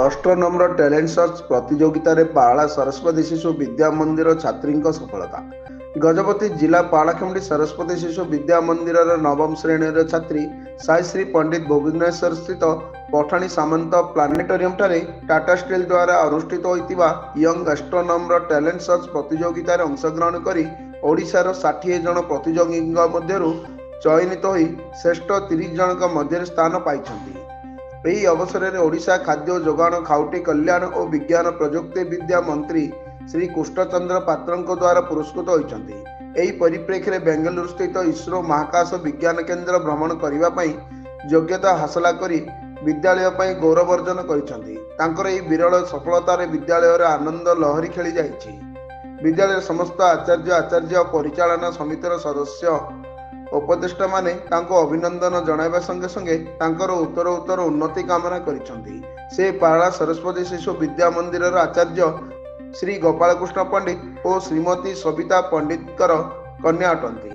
अष्टनम्र talent search प्रतियोगिता रे पाला सरस्वती शिशु विद्या मंदिर छात्री सफलता। गजपति जिला पालाखेमुंडी सरस्वती शिशु विद्या मंदिर नवम श्रेणी छात्री साईश्री पंडित भुवनेश्वर स्थित पठाणी सामंत प्लानेटोरियम ठारे टाटा स्टील द्वारा अनुष्ठित होइतिबा यंग अष्टनम्र टैलेंट सर्च प्रतियोगिता रे अंशग्रहण करी ओडिशार 60 जन प्रतियोगी मध्यरु चयनित होई श्रेष्ठ 30 जनक मध्य स्थान पाइछन्ति। ଏହି ଅବସରରେ ଓଡ଼ିଶା ଖାଦ୍ୟ ଯୋଗାଣ ଖାଉଟି କଲ୍ୟାଣ ଓ ବିଜ୍ଞାନ ପ୍ରଯୁକ୍ତି ବିଦ୍ୟା ମନ୍ତ୍ରୀ ଶ୍ରୀ କୃଷ୍ଣଚନ୍ଦ୍ର ପାତ୍ରଙ୍କ ଦ୍ୱାରା ପୁରସ୍କୃତ ହୋଇଛନ୍ତି। ଏହି ପରିପ୍ରେକ୍ଷୀରେ ବେଙ୍ଗାଲୁରୁ ସ୍ଥିତ ଇସ୍ରୋ ମହାକାଶ ବିଜ୍ଞାନ କେନ୍ଦ୍ର ଭ୍ରମଣ କରିବା ପାଇଁ ଯୋଗ୍ୟତା ହାସଲ କରି ବିଦ୍ୟାଳୟ ପାଇଁ ଗୌରବ ଅର୍ଜନ କରିଛନ୍ତି। ତାଙ୍କର ଏହି ବିରଳ ସଫଳତାରେ ବିଦ୍ୟାଳୟର ଆନନ୍ଦ ଲହରୀ ଖେଳି ଯାଇଛି। ବିଦ୍ୟାଳୟର ସମସ୍ତ ଆଚାର୍ଯ୍ୟ ପରିଚାଳନା ସମିତିର ସଦସ୍ୟ उपदेष्टा माने तांको अभिनंदन जणाइबा संगे संगे तांकर उत्तर उन्नति कामना करिसंती। से पाला सरस्वती शिशु विद्या मंदिर आचार्य श्री गोपाल कृष्ण पंडित और श्रीमती सबिता पंडितकर कन्या अटंती।